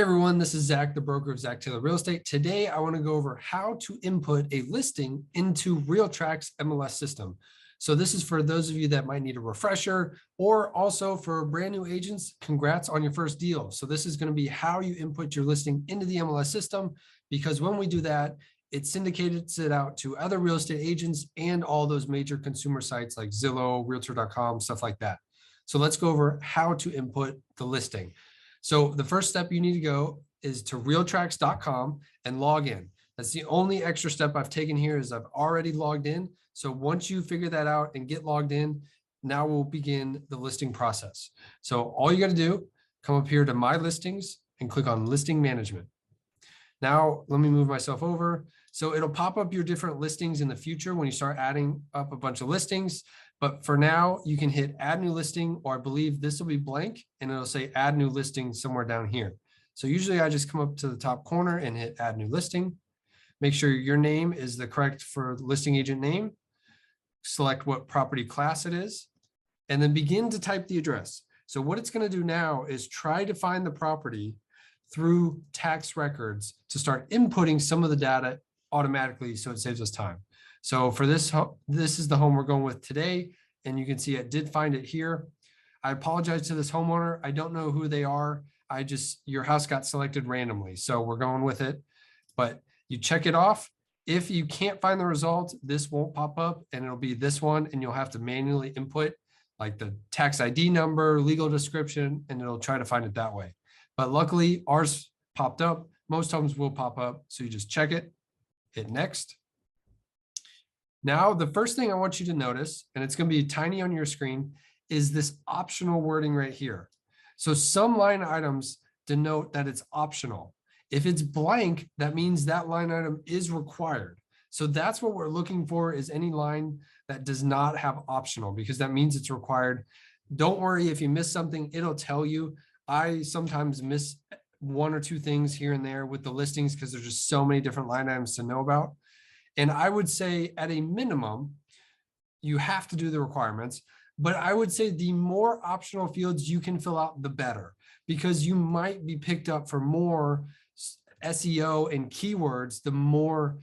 Hey everyone, this is Zach, the broker of Zach Taylor Real Estate. Today, I want to go over how to input a listing into RealTrax MLS system. So this is for those of you that might need a refresher, or also for brand new agents, congrats on your first deal. So this is going to be how you input your listing into the MLS system, because when we do that, it syndicates it out to other real estate agents and all those major consumer sites like Zillow, Realtor.com, stuff like that. So let's go over how to input the listing. So the first step you need to go is to RealTrax.com and log in. That's the only extra step I've taken here is I've already logged in. So once you figure that out and get logged in, now we'll begin the listing process. So all you got to do, come up here to My Listings and click on Listing Management. Now, let me move myself over. So it'll pop up your different listings in the future when you start adding up a bunch of listings. But for now, you can hit add new listing, or I believe this will be blank and it'll say add new listing somewhere down here. So usually I just come up to the top corner and hit add new listing. Make sure your name is the correct for listing agent name. Select what property class it is, and then begin to type the address. So what it's going to do now is try to find the property through tax records to start inputting some of the data automatically, so it saves us time. So for this is the home we're going with today, and you can see it did find it here. I apologize to this homeowner. I don't know who they are. Your house got selected randomly, so we're going with it. But you check it off. If you can't find the result, this won't pop up, and it'll be this one, and you'll have to manually input like the tax ID number, legal description, and it'll try to find it that way. But luckily, ours popped up. Most homes will pop up, so you just check it, hit next. Now, the first thing I want you to notice, and it's going to be tiny on your screen, is this optional wording right here. So some line items denote that it's optional. If it's blank, that means that line item is required. So that's what we're looking for, is any line that does not have optional, because that means it's required. Don't worry if you miss something, it'll tell you. I sometimes miss one or two things here and there with the listings because there's just so many different line items to know about. And I would say at a minimum, you have to do the requirements, but I would say the more optional fields you can fill out, the better, because you might be picked up for more SEO and keywords, the more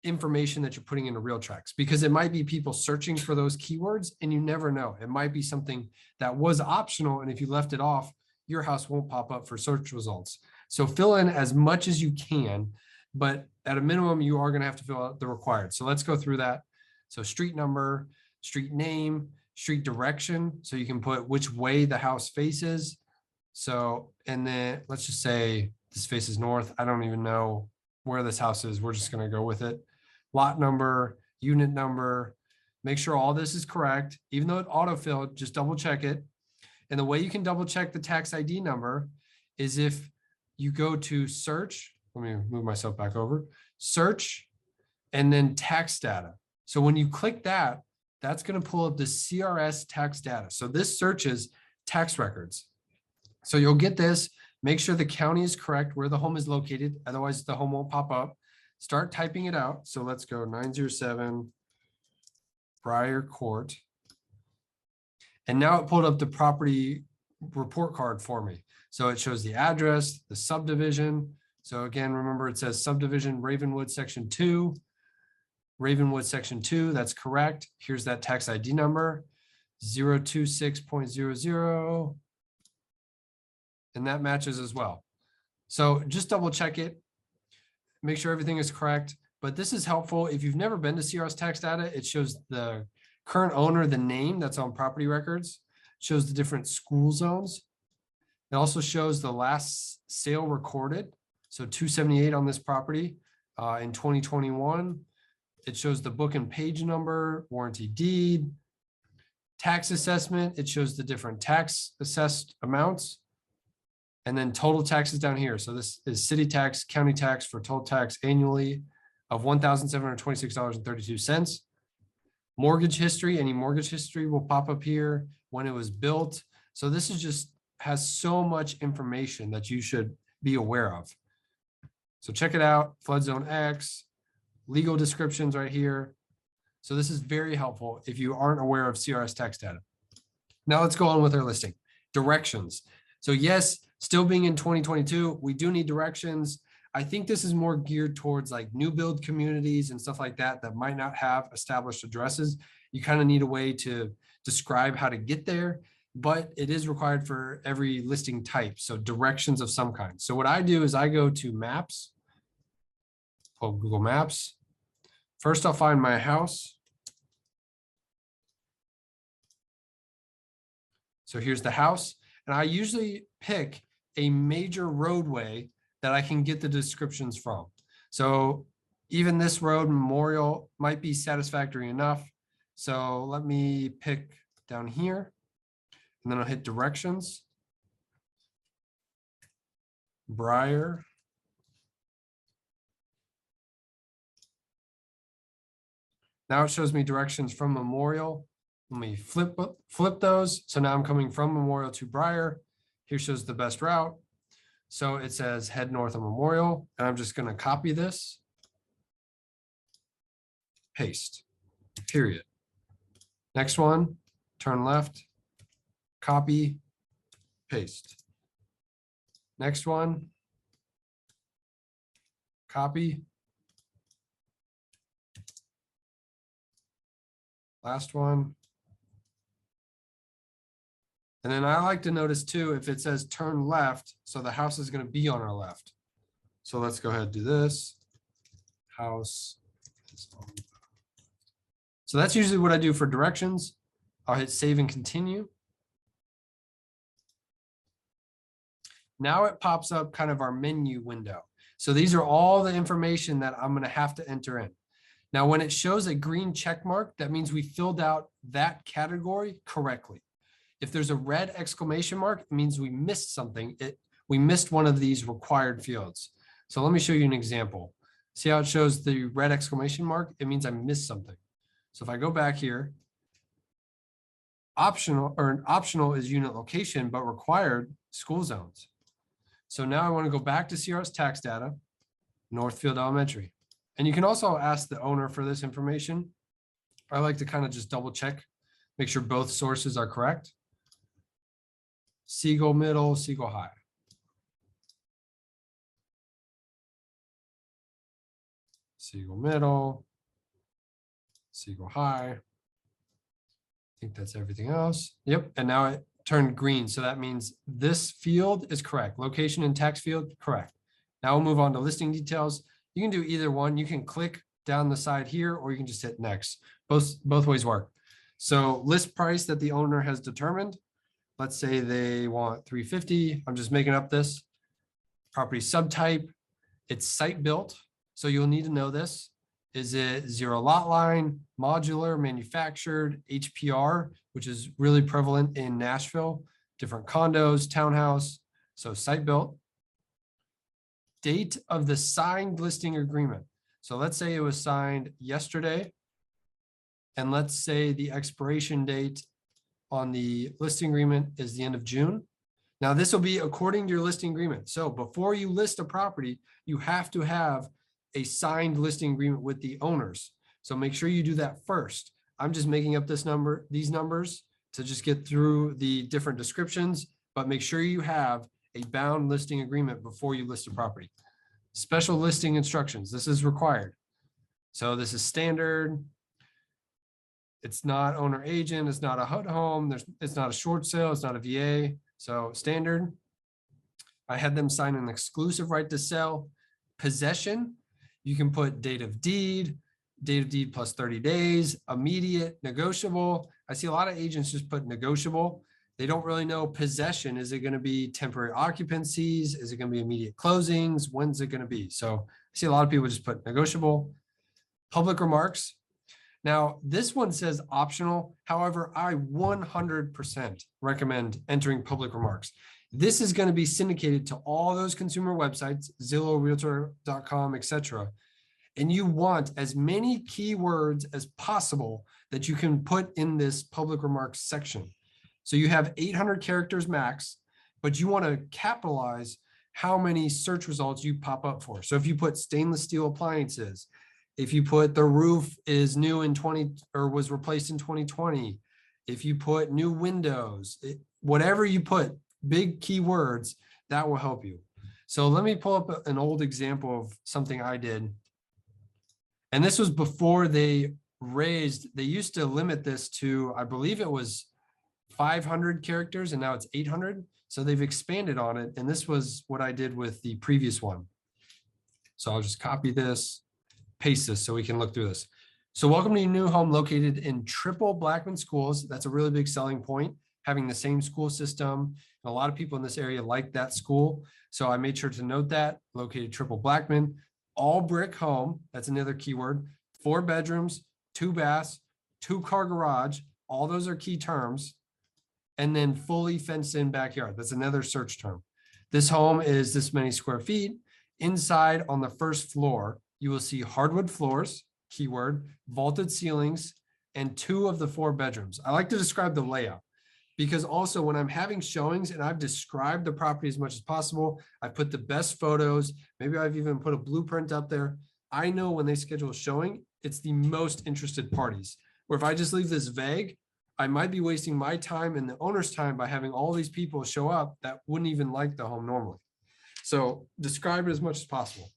information that you're putting into RealTrax, because it might be people searching for those keywords and you never know. It might be something that was optional, and if you left it off, your house won't pop up for search results. So fill in as much as you can, but at a minimum, you are going to have to fill out the required. So let's go through that. So street number, street name, street direction. So you can put which way the house faces. So, and then let's just say this faces north. I don't even know where this house is. We're just going to go with it. Lot number, unit number, make sure all this is correct. Even though it auto-filled, just double check it. And the way you can double check the tax ID number is if you go to search. Let me move myself back over. Search, and then tax data. So when you click that, that's going to pull up the CRS tax data. So this searches tax records. So you'll get this. Make sure the county is correct where the home is located. Otherwise, the home won't pop up. Start typing it out. So let's go 907 Briar Court. And now it pulled up the property report card for me. So it shows the address, the subdivision. So again, remember it says subdivision Ravenwood section 2. Ravenwood section 2, that's correct. Here's that tax ID number, 026.00. And that matches as well. So just double check it. Make sure everything is correct. But this is helpful. If you've never been to CRS tax data, it shows the current owner, the name that's on property records, it shows the different school zones. It also shows the last sale recorded. So 278 on this property in 2021. It shows the book and page number, warranty deed, tax assessment. It shows the different tax assessed amounts. And then total taxes down here. So this is city tax, county tax for total tax annually of $1,726.32. Mortgage history, any mortgage history will pop up here, when it was built. So this is just has so much information that you should be aware of. So check it out, flood zone X, legal descriptions right here. So this is very helpful if you aren't aware of CRS tax data. Now let's go on with our listing. Directions. So yes, Still being in 2022, we do need directions. I think this is more geared towards like new build communities and stuff like that that might not have established addresses. You kind of need a way to describe how to get there, but it is required for every listing type. So directions of some kind. So what I do is I go to Maps, pull Google Maps. First, I'll find my house. So here's the house, and I usually pick a major roadway that I can get the descriptions from. So even this road, Memorial, might be satisfactory enough. So let me pick down here, and then I'll hit directions. Briar. Now it shows me directions from Memorial. Let me flip those. So now I'm coming from Memorial to Briar. Here shows the best route. So it says head north of Memorial, and I'm just going to copy this, paste, period. Next one, turn left, copy, paste. Next one, copy. Last one. And then I like to notice too, if it says turn left, so the house is going to be on our left. So let's go ahead and do this. House is on. So that's usually what I do for directions. I'll hit save and continue. Now it pops up kind of our menu window. So these are all the information that I'm going to have to enter in. Now, when it shows a green check mark, that means we filled out that category correctly. If there's a red exclamation mark, it means we missed something. We missed one of these required fields. So let me show you an example. See how it shows the red exclamation mark? It means I missed something. So if I go back here, optional is unit location, but required school zones. So now I want to go back to CRS tax data, Northfield Elementary. And you can also ask the owner for this information. I like to kind of just double check, make sure both sources are correct. Siegel Middle, Siegel High. Siegel Middle, Siegel High. I think that's everything else. Yep, and now it turned green. So that means this field is correct. Location and tax field, correct. Now we'll move on to listing details. You can do either one. You can click down the side here, or you can just hit next. Both ways work. So list price that the owner has determined. Let's say they want $350. I'm just making up this. Property subtype. It's site built. So you'll need to know this. Is it zero lot line, modular, manufactured, HPR, which is really prevalent in Nashville, different condos, townhouse. So site built. Date of the signed listing agreement. So let's say it was signed yesterday. And let's say the expiration date on the listing agreement is the end of June. Now this will be according to your listing agreement. So before you list a property, you have to have a signed listing agreement with the owners. So make sure you do that first. I'm just making up these numbers to just get through the different descriptions, but make sure you have a bound listing agreement before you list a property. Special listing instructions. This is required. So this is standard. It's not owner agent. It's not a HUD home. It's not a short sale. It's not a VA. So standard. I had them sign an exclusive right to sell. Possession. You can put date of deed plus 30 days, immediate, negotiable. I see a lot of agents just put negotiable. They don't really know possession. Is it going to be temporary occupancies? Is it going to be immediate closings? When's it going to be? So I see a lot of people just put negotiable. Public remarks. Now, this one says optional. However, I 100% recommend entering public remarks. This is going to be syndicated to all those consumer websites, Zillow, Realtor.com, etc. And you want as many keywords as possible that you can put in this public remarks section. So you have 800 characters max, but you want to capitalize how many search results you pop up for. So if you put stainless steel appliances, if you put the roof is new in was replaced in 2020, if you put new windows, whatever you put, big keywords, that will help you. So let me pull up an old example of something I did. And this was before they used to limit this to, I believe it was 500 characters, and now it's 800. So they've expanded on it. And this was what I did with the previous one. So I'll just copy this, paste this so we can look through this. So welcome to your new home located in triple Blackman schools. That's a really big selling point, having the same school system. And a lot of people in this area like that school. So I made sure to note that, located triple Blackman, all brick home. That's another keyword. 4 bedrooms, 2 baths, 2-car garage. All those are key terms. And then fully fenced in backyard. That's another search term. This home is this many square feet. Inside on the first floor, you will see hardwood floors, keyword, vaulted ceilings, and 2 of the 4 bedrooms. I like to describe the layout because also when I'm having showings and I've described the property as much as possible, I've put the best photos, maybe I've even put a blueprint up there. I know when they schedule a showing, it's the most interested parties. Where if I just leave this vague, I might be wasting my time and the owner's time by having all these people show up that wouldn't even like the home normally. So describe it as much as possible.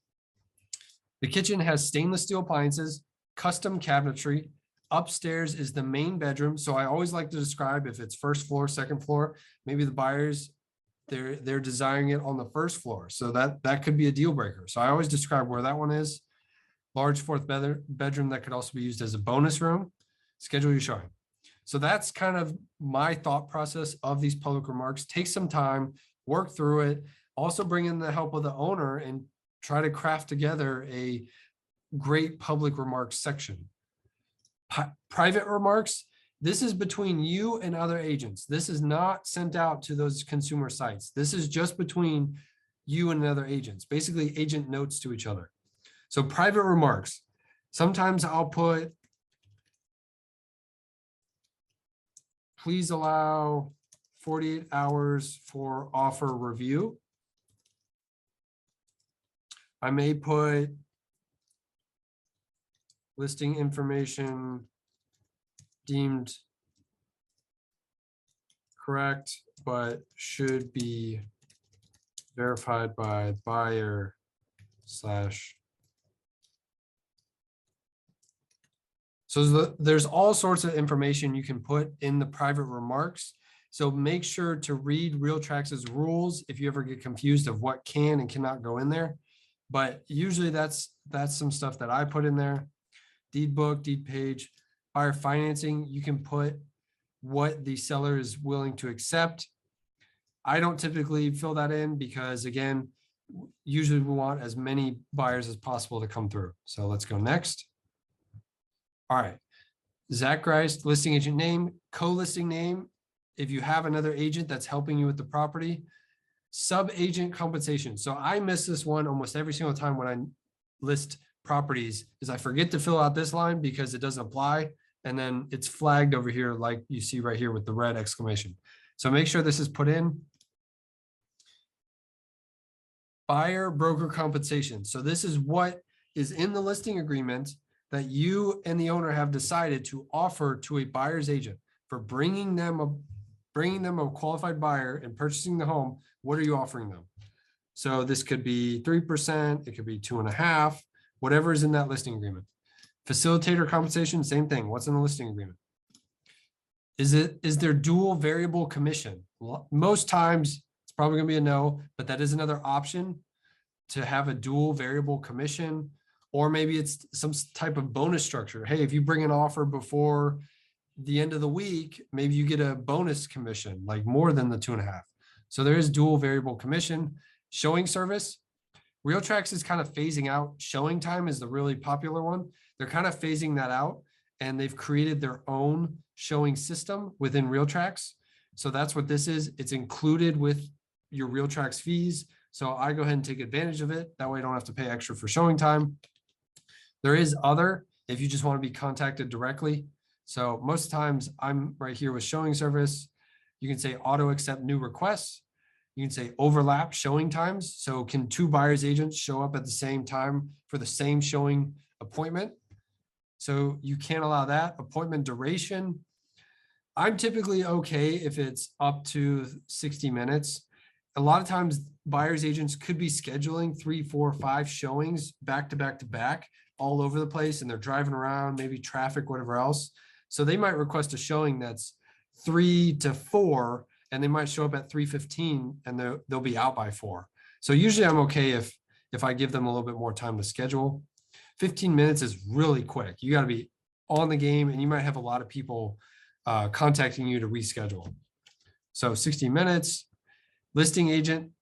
The kitchen has stainless steel appliances, custom cabinetry. Upstairs is the main bedroom. So I always like to describe if it's first floor, second floor, maybe the buyers, they're desiring it on the first floor. So that could be a deal breaker. So I always describe where that one is. Large 4th bedroom that could also be used as a bonus room. Schedule your showing. So that's kind of my thought process of these public remarks. Take some time, work through it. Also bring in the help of the owner and try to craft together a great public remarks section. Private remarks, this is between you and other agents. This is not sent out to those consumer sites. This is just between you and other agents, basically agent notes to each other. So private remarks, sometimes I'll put, please allow 48 hours for offer review. I may put listing information deemed correct, but should be verified by buyer / So there's all sorts of information you can put in the private remarks. So make sure to read RealTrax's rules if you ever get confused of what can and cannot go in there. But usually that's some stuff that I put in there. Deed book, deed page, buyer financing, you can put what the seller is willing to accept. I don't typically fill that in because again, usually we want as many buyers as possible to come through. So let's go next. All right, Zach Grice, listing agent name, co-listing name. If you have another agent that's helping you with the property, sub-agent compensation. So I miss this one almost every single time when I list properties is I forget to fill out this line because it doesn't apply. And then it's flagged over here like you see right here with the red exclamation. So make sure this is put in. Buyer broker compensation. So this is what is in the listing agreement that you and the owner have decided to offer to a buyer's agent for bringing them a qualified buyer and purchasing the home. What are you offering them? So this could be 3%, it could be 2.5%, whatever is in that listing agreement. Facilitator compensation, same thing. What's in the listing agreement? Is there dual variable commission? Most times it's probably going to be a no, but that is another option to have a dual variable commission. Or maybe it's some type of bonus structure. Hey, if you bring an offer before the end of the week, maybe you get a bonus commission, like more than the 2.5. So there is dual variable commission. Showing service. RealTrax is kind of phasing out. Showing time is the really popular one. They're kind of phasing that out and they've created their own showing system within RealTrax. So that's what this is. It's included with your RealTrax fees. So I go ahead and take advantage of it. That way I don't have to pay extra for showing time. There is other, if you just want to be contacted directly. So most times I'm right here with showing service. You can say auto accept new requests. You can say overlap showing times. So can 2 buyers agents show up at the same time for the same showing appointment? So you can't allow that. Appointment duration. I'm typically okay if it's up to 60 minutes. a lot of times buyer's agents could be scheduling 3, 4, 5 showings back to back to back all over the place, and they're driving around, maybe traffic, whatever else. So they might request a showing that's 3 to 4, and they might show up at 3:15 and they'll be out by 4. So usually I'm okay if I give them a little bit more time to schedule. 15 minutes is really quick. You got to be on the game, and you might have a lot of people contacting you to reschedule. So 60 minutes, listing agent,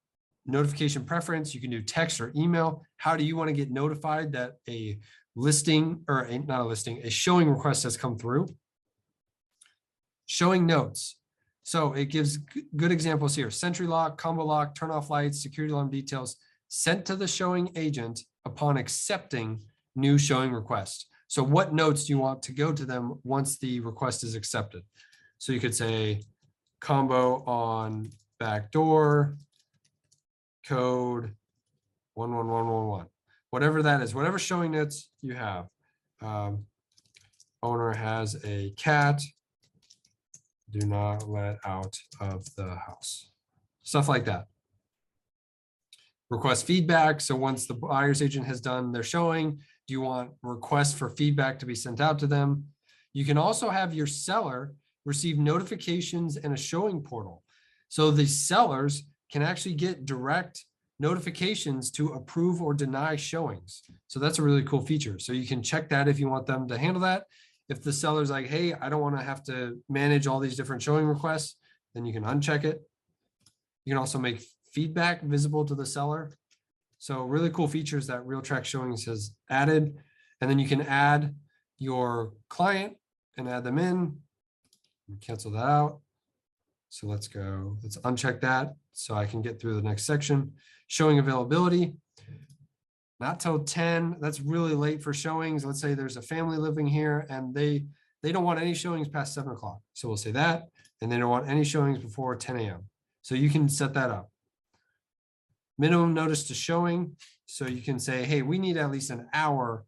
notification preference. You can do text or email. How do you want to get notified that a listing, or not a listing, a showing request has come through? Showing notes. So it gives good examples here. Sentry lock, combo lock, turn off lights, security alarm details sent to the showing agent upon accepting new showing request. So what notes do you want to go to them once the request is accepted? So you could say combo on back door, code 11111, whatever that is, whatever showing notes you have. Owner has a cat, do not let out of the house. Stuff like that. Request feedback. So once the buyer's agent has done their showing, do you want requests for feedback to be sent out to them? You can also have your seller receive notifications in a showing portal. So the sellers can actually get direct notifications to approve or deny showings. So that's a really cool feature. So you can check that if you want them to handle that. If the seller's like, hey, I don't want to have to manage all these different showing requests, then you can uncheck it. You can also make feedback visible to the seller. So really cool features that RealTrax Showings has added. And then you can add your client and add them in. Cancel that out. So let's uncheck that so I can get through the next section. Showing availability. Not till 10. That's really late for showings. Let's say there's a family living here and they don't want any showings past 7 o'clock. So we'll say that, and they don't want any showings before 10 a.m. So you can set that up. Minimum notice to showing. So you can say, hey, we need at least an hour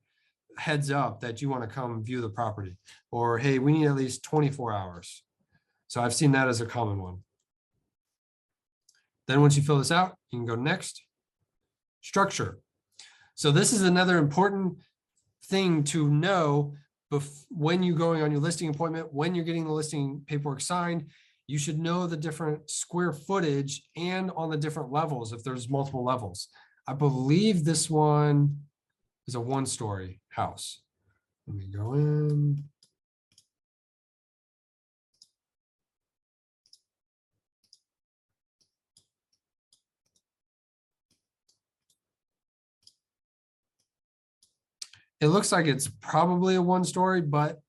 heads up that you want to come view the property. Or, hey, we need at least 24 hours. So I've seen that as a common one. Then once you fill this out, you can go next. Structure. So this is another important thing to know when you're going on your listing appointment, when you're getting the listing paperwork signed. You should know the different square footage and on the different levels if there's multiple levels. I believe this one is a 1-story house. Let me go in. It looks like it's probably a 1-story, but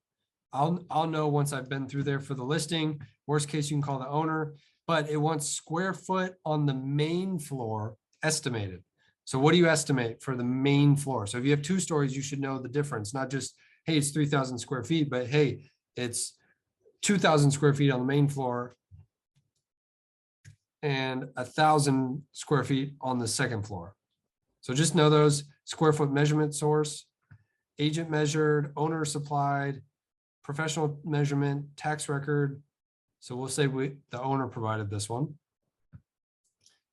I'll know once I've been through there for the listing. Worst case, you can call the owner, but it wants square foot on the main floor estimated. So what do you estimate for the main floor? So if you have 2 stories, you should know the difference, not just, hey, it's 3,000 square feet, but hey, it's 2,000 square feet on the main floor and 1,000 square feet on the second floor. So just know those. Square foot measurement source, agent measured, owner supplied, professional measurement, tax record. So we'll say the owner provided this one.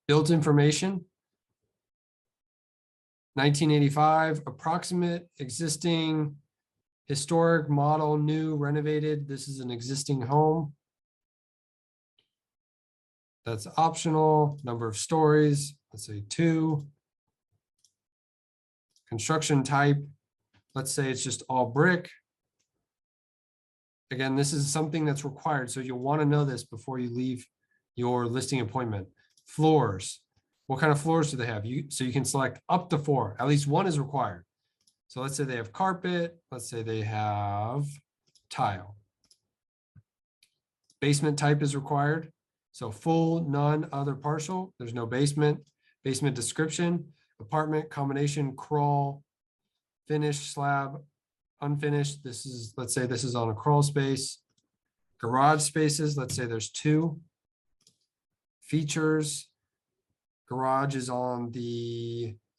Built information, 1985, approximate, existing, historic, model, new, renovated. This is an existing home. That's optional. Number of stories, let's say 2. Construction type, let's say it's just all brick. Again, this is something that's required, so you'll want to know this before you leave your listing appointment. Floors, what kind of floors do they have? So you can select up to 4, at least 1 is required. So let's say they have carpet, let's say they have tile. Basement type is required. So full, none, other, partial, there's no basement. Basement description, apartment, combination, crawl, finished, slab, unfinished. This is, let's say this is on a crawl space. Garage spaces, let's say there's 2. Features, garage is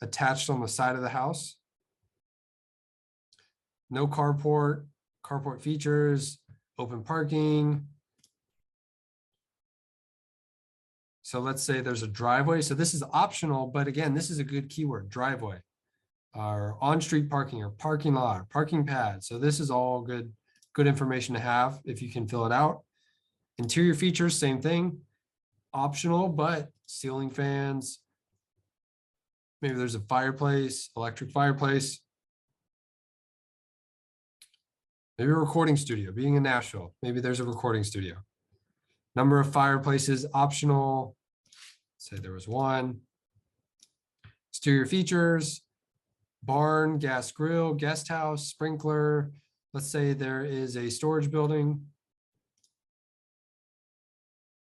attached on the side of the house. No carport, carport features, open parking. So let's say there's a driveway. So this is optional, but again, this is a good keyword, driveway, or on-street parking, or parking lot, parking pad. So this is all good information to have if you can fill it out. Interior features, same thing, optional, but ceiling fans, maybe there's a fireplace, electric fireplace, maybe a recording studio. Being in Nashville, maybe there's a recording studio. Number of fireplaces, optional. Say there was one. Exterior features, barn, gas grill, guest house, sprinkler. Let's say there is a storage building.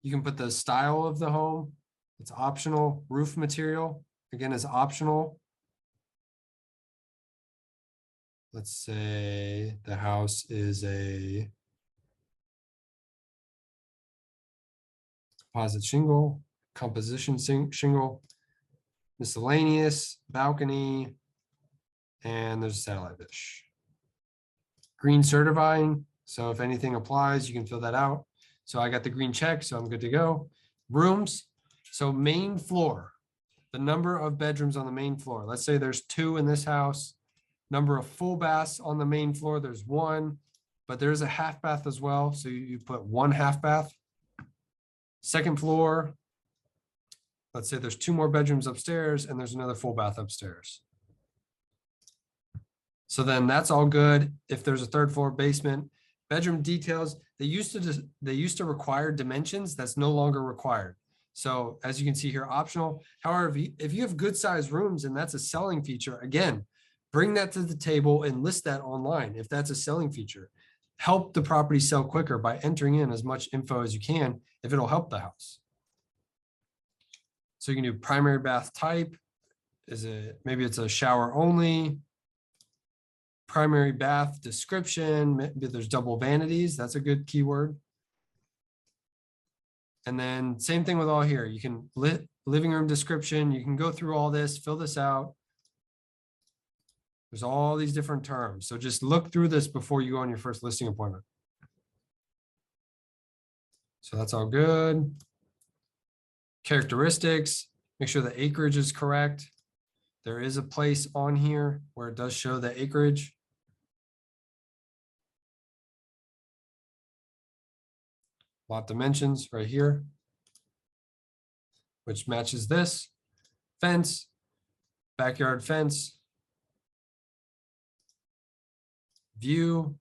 You can put the style of the home. It's optional. Roof material, again, is optional. Let's say the house is a composite shingle, composition shingle, miscellaneous, balcony, and there's a satellite dish. Green certifying, so if anything applies, you can fill that out. So I got the green check, so I'm good to go. Rooms, so main floor, the number of bedrooms on the main floor. Let's say there's 2 in this house. Number of full baths on the main floor, there's 1, but there's a half bath as well. So you put 1 half bath. Second floor, let's say there's 2 more bedrooms upstairs and there's another full bath upstairs. So then that's all good. If there's a 3rd floor basement, bedroom details, they used to require dimensions. That's no longer required. So as you can see here, optional. However, if you have good sized rooms and that's a selling feature, again, bring that to the table and list that online. If that's a selling feature, help the property sell quicker by entering in as much info as you can, if it'll help the house. So you can do primary bath type. Maybe it's a shower only. Primary bath description, maybe there's double vanities. That's a good keyword. And then same thing with all here. You can living room description. You can go through all this, fill this out. There's all these different terms. So just look through this before you go on your first listing appointment. So that's all good. Characteristics, make sure the acreage is correct. There is a place on here where it does show the acreage. Lot dimensions right here, which matches this. Fence, backyard fence. View,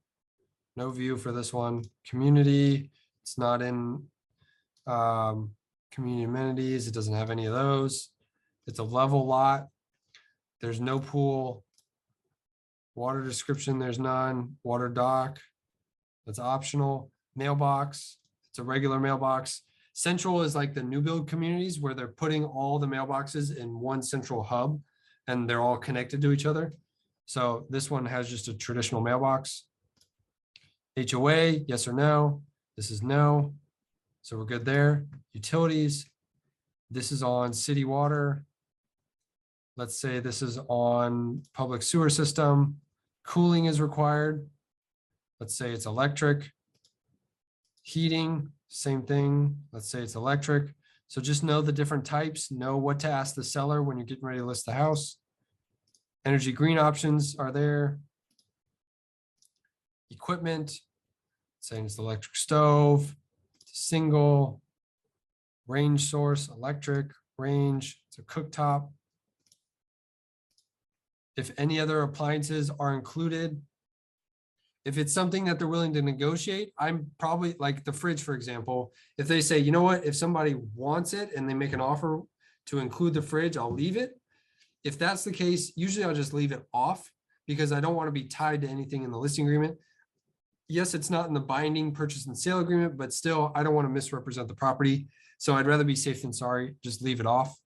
no view for this one. Community, it's not in community amenities. It doesn't have any of those. It's a level lot. There's no pool. Water description, there's none. Water dock, that's optional. Mailbox, it's a regular mailbox. Central is like the new build communities where they're putting all the mailboxes in one central hub and they're all connected to each other. So this one has just a traditional mailbox. HOA, yes or no. This is no. So we're good there. Utilities, this is on city water. Let's say this is on public sewer system. Cooling is required. Let's say it's electric. Heating, same thing. Let's say it's electric. So just know the different types, know what to ask the seller when you're getting ready to list the house. Energy green options are there. Equipment, saying it's the electric stove, it's a single, range source, electric, range, it's a cooktop. If any other appliances are included, if it's something that they're willing to negotiate, I'm probably like the fridge, for example, if they say, you know what, if somebody wants it and they make an offer to include the fridge, I'll leave it. If that's the case, usually I'll just leave it off because I don't want to be tied to anything in the listing agreement. Yes, it's not in the binding purchase and sale agreement, but still, I don't want to misrepresent the property. So I'd rather be safe than sorry, just leave it off.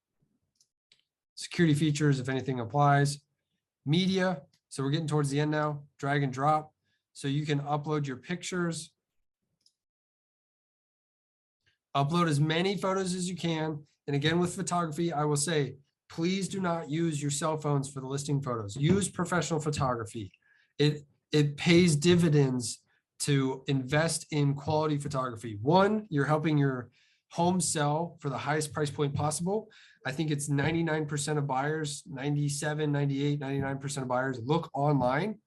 Security features, if anything applies. Media, so we're getting towards the end now, drag and drop. So you can upload your pictures. Upload as many photos as you can. And again, with photography, I will say, please do not use your cell phones for the listing photos. Use professional photography. It pays dividends to invest in quality photography. One, you're helping your homes sell for the highest price point possible. I think it's 99% of buyers, 97, 98, 99% of buyers look online.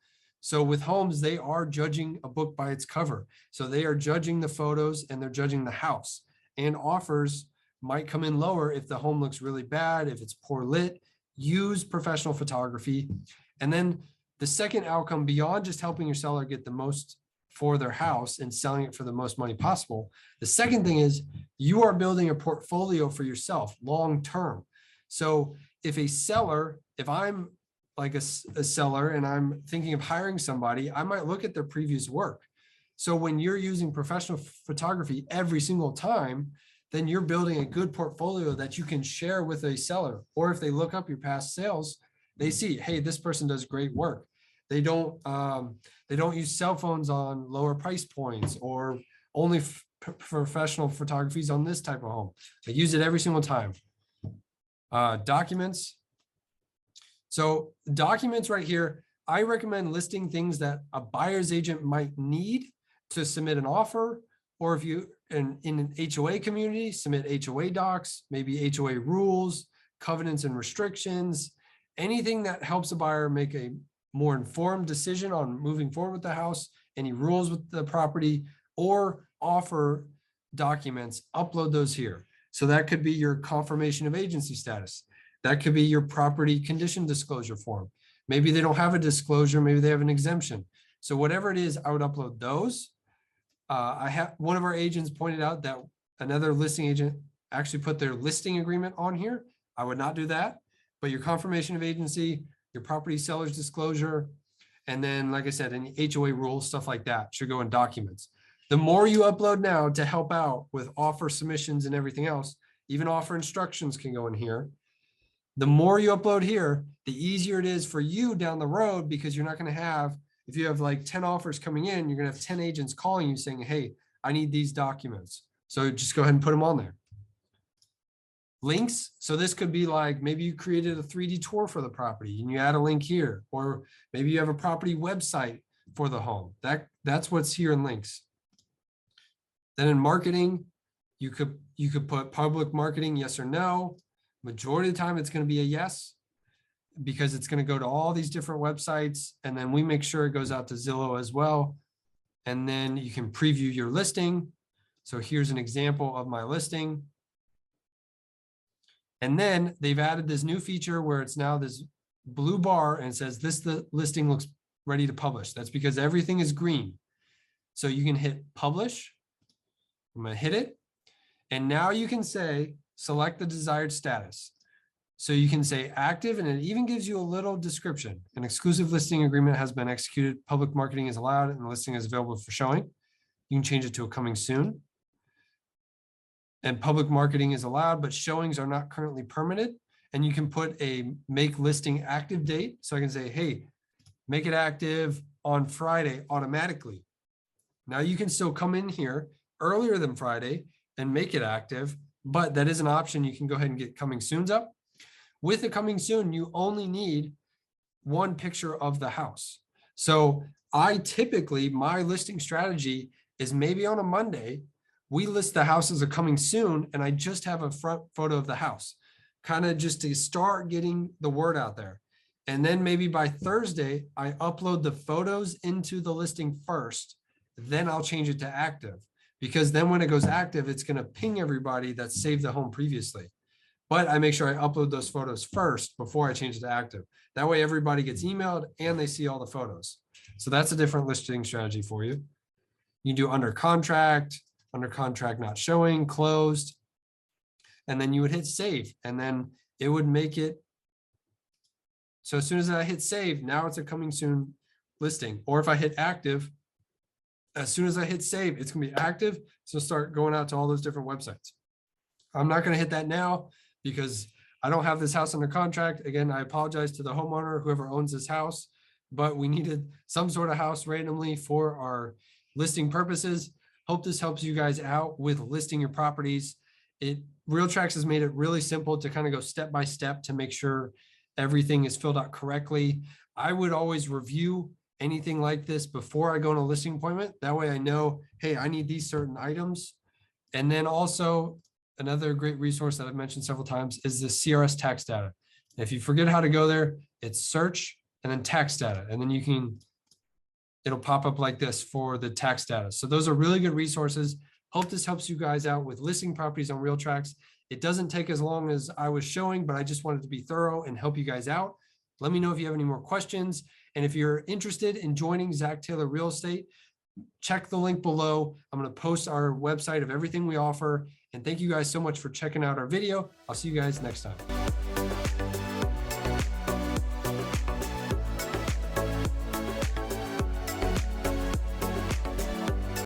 So with homes, they are judging a book by its cover. So they are judging the photos and they're judging the house. And offers might come in lower if the home looks really bad, if it's poor lit. Use professional photography. And then the second outcome, beyond just helping your seller get the most for their house and selling it for the most money possible, the second thing is you are building a portfolio for yourself long term. So if I'm like a seller and I'm thinking of hiring somebody, I might look at their previous work. So when you're using professional photography every single time, then you're building a good portfolio that you can share with a seller. Or if they look up your past sales, they see, hey, this person does great work. They don't use cell phones on lower price points, or only professional photography on this type of home. I use it every single time. Documents. So documents right here, I recommend listing things that a buyer's agent might need to submit an offer, or if you in an HOA community, submit HOA docs, maybe HOA rules, covenants and restrictions, anything that helps a buyer make a more informed decision on moving forward with the house, any rules with the property, or offer documents, upload those here. So that could be your confirmation of agency status. That could be your property condition disclosure form. Maybe they don't have a disclosure, maybe they have an exemption. So whatever it is, I would upload those. One of our agents pointed out that another listing agent actually put their listing agreement on here. I would not do that, but your confirmation of agency, your property seller's disclosure, and then, like I said, any HOA rules, stuff like that should go in documents. The more you upload now to help out with offer submissions and everything else, even offer instructions can go in here. The more you upload here, the easier it is for you down the road, because you're not going to have, if you have like 10 offers coming in, you're going to have 10 agents calling you saying, hey, I need these documents. So just go ahead and put them on there. Links. So this could be like, maybe you created a 3D tour for the property and you add a link here, or maybe you have a property website for the home. That's what's here in links. Then in marketing, you could put public marketing, yes or no. Majority of the time, it's going to be a yes, because it's going to go to all these different websites. And then we make sure it goes out to Zillow as well. And then you can preview your listing. So here's an example of my listing. And then they've added this new feature where it's now this blue bar and it says the listing looks ready to publish. That's because everything is green. So you can hit publish. I'm going to hit it. And now you can say, select the desired status. So you can say active, and it even gives you a little description. An exclusive listing agreement has been executed. Public marketing is allowed and the listing is available for showing. You can change it to a coming soon. And public marketing is allowed, but showings are not currently permitted. And you can put a make listing active date. So I can say, hey, make it active on Friday automatically. Now you can still come in here earlier than Friday and make it active, but that is an option. You can go ahead and get coming soons up. With the coming soon, you only need one picture of the house. So I typically, my listing strategy is maybe on a Monday, we list the house as a coming soon, and I just have a front photo of the house, kind of just to start getting the word out there. And then maybe by Thursday, I upload the photos into the listing first, then I'll change it to active, because then when it goes active, it's going to ping everybody that saved the home previously. But I make sure I upload those photos first before I change it to active. That way everybody gets emailed and they see all the photos. So that's a different listing strategy for you. You can do under contract not showing, closed, and then you would hit save, and then it would make it. So as soon as I hit save, now it's a coming soon listing. Or if I hit active, as soon as I hit save, it's going to be active. So start going out to all those different websites. I'm not going to hit that now because I don't have this house under contract. Again, I apologize to the homeowner, whoever owns this house, but we needed some sort of house randomly for our listing purposes. Hope this helps you guys out with listing your properties. RealTrax has made it really simple to kind of go step by step to make sure everything is filled out correctly. I would always review anything like this before I go on a listing appointment. That way I know, hey, I need these certain items. And then also another great resource that I've mentioned several times is the CRS tax data. If you forget how to go there, it's search and then tax data. And then it'll pop up like this for the tax data. So those are really good resources. Hope this helps you guys out with listing properties on RealTrax. It doesn't take as long as I was showing, but I just wanted to be thorough and help you guys out. Let me know if you have any more questions. And if you're interested in joining Zach Taylor Real Estate, check the link below. I'm going to post our website of everything we offer. And thank you guys so much for checking out our video. I'll see you guys next time.